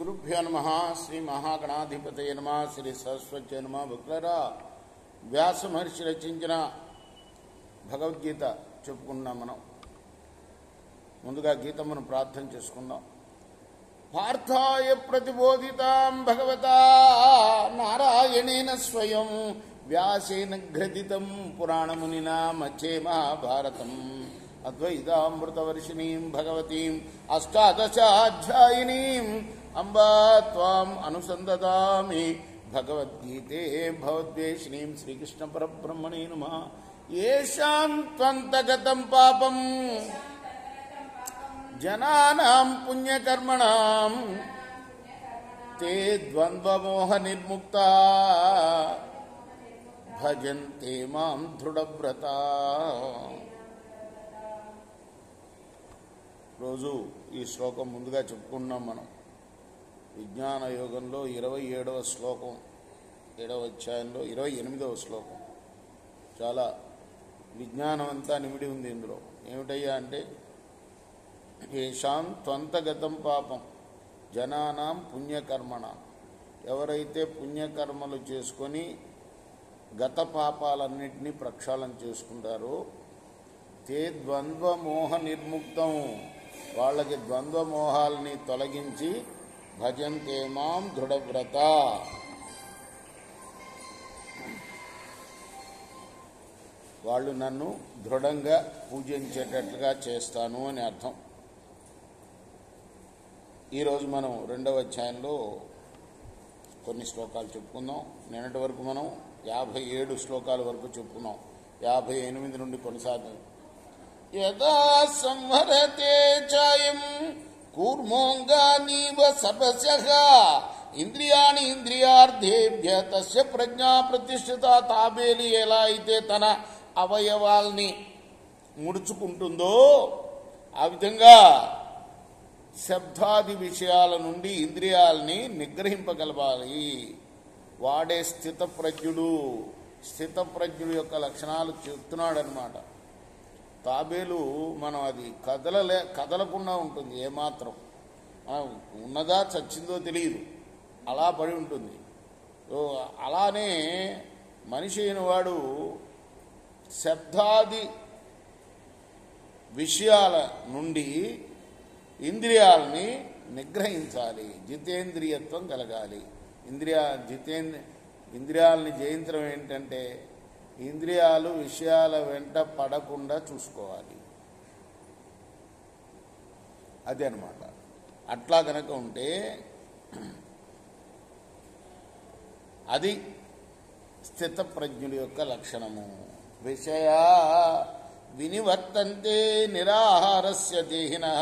గురుభ్యో నమః. శ్రీ మహాగణాధిపతయ నమః. శ్రీ సరస్వత్యై నమః. భక్తులారా, వ్యాస మహర్షి రచించిన భగవద్గీత చెప్పుకుంటున్నాం. మనం ముందుగా గీత మనం ప్రార్థన చేసుకుందాం. పార్థాయ ప్రతిబోధితాం భగవతా నారాయణేన స్వయం వ్యాసేన గ్రథితం పురాణమునినా మధ్యే మహాభారతం అద్వైతామృతవర్షిణీం భగవతీం అష్టాదశాధ్యాయినీం అంబా త్వాం అనుసందదామి భగవద్గీతే భవద్వేషిణీం. శ్రీకృష్ణ పరబ్రహ్మణే నమః. యేషాం త్వంతగతం పాపం జనానాం పుణ్యకర్మణాం తే ద్వంద్వమోహ నిర్ముక్తా భజంతే మాం దృఢవ్రతా. రోజు ఈ శ్లోకం ముందుగా చెప్పుకున్నాం. మనం విజ్ఞాన యోగంలో 27వ శ్లోకం, 7వ అధ్యాయంలో 28వ శ్లోకం. చాలా విజ్ఞానం అంతా నిమిడి ఉంది ఇందులో. ఏమిటయ్యా అంటే, ఏషాం త్వంతగతం పాపం జనానాం పుణ్యకర్మణ. ఎవరైతే పుణ్యకర్మలు చేసుకొని గత పాపాలన్నింటినీ ప్రక్షాళన చేసుకుంటారో తే ద్వంద్వమోహ నిర్ముక్తం, వాళ్ళకి ద్వంద్వమోహాలని తొలగించి భజంతే మాం దృఢవ్రత, వాళ్ళు నన్ను దృఢంగా పూజించేటట్లుగా చేస్తాను అని అర్థం. ఈరోజు మనం 2వ అధ్యాయంలో కొన్ని శ్లోకాలు చెప్పుకుందాం. నిన్నటి వరకు మనం 57 శ్లోకాల వరకు చెప్పుకున్నాం. 58 నుండి కొనసాగం. యదా సంహరతే చాయం కూర్మోంగానీవ సర్వస్యః ఇంద్రియాణి ఇంద్రియార్థేభ్య తస్య ప్రజ్ఞా ప్రతిష్ఠిత. తాబేలి ఎలా అయితే తన అవయవాల్ని ముడుచుకుంటుందో ఆ విధంగా శబ్దాది విషయాల నుండి ఇంద్రియాలని నిగ్రహింపగలగాలి. వాడే స్థితప్రజ్ఞుడు. స్థితప్రజ్ఞుడు యొక్క లక్షణాలు చెప్తున్నాడు అన్నమాట. తాబేలు మనం అది కదలకుండా ఉంటుంది. ఏమాత్రం ఉన్నదా చచ్చిందో తెలియదు, అలా పడి ఉంటుంది. అలానే మనిషి అయిన వాడు శబ్దాది విషయాల నుండి ఇంద్రియాలని నిగ్రహించాలి. జితేంద్రియత్వం కలగాలి. ఇంద్రియాలని జయించడం ఏంటంటే ఇంద్రియాలు విషయాల వెంట పడకుండా చూసుకోవాలి. అదే అన్నమాట. అట్లా కనుక ఉంటే అది స్థితప్రజ్ఞుడి యొక్క లక్షణము. విషయ వినివర్తంతే నిరాహారస్య దేహినః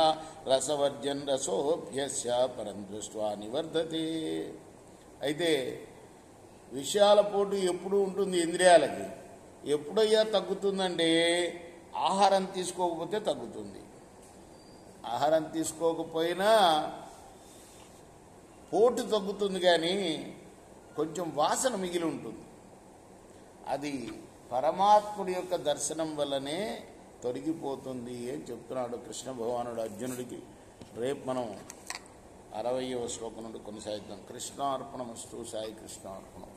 రసవర్జన్ రసోభ్యస్య పరం దృష్ట్వా నివర్ధతే. అయితే విషయాల పోటు ఎప్పుడు ఉంటుంది ఇంద్రియాలకి. ఎప్పుడయ్యా తగ్గుతుందంటే ఆహారం తీసుకోకపోతే తగ్గుతుంది. ఆహారం తీసుకోకపోయినా పోటు తగ్గుతుంది, కానీ కొంచెం వాసన మిగిలి ఉంటుంది. అది పరమాత్ముడి యొక్క దర్శనం వల్లనే తొలగిపోతుంది అని చెప్తున్నాడు కృష్ణ భగవానుడు అర్జునుడికి. రేపు మనం 60వ శ్లోకం నుండి కొనసాగిద్దాం. కృష్ణార్పణమస్తు. సాయి కృష్ణార్పణం.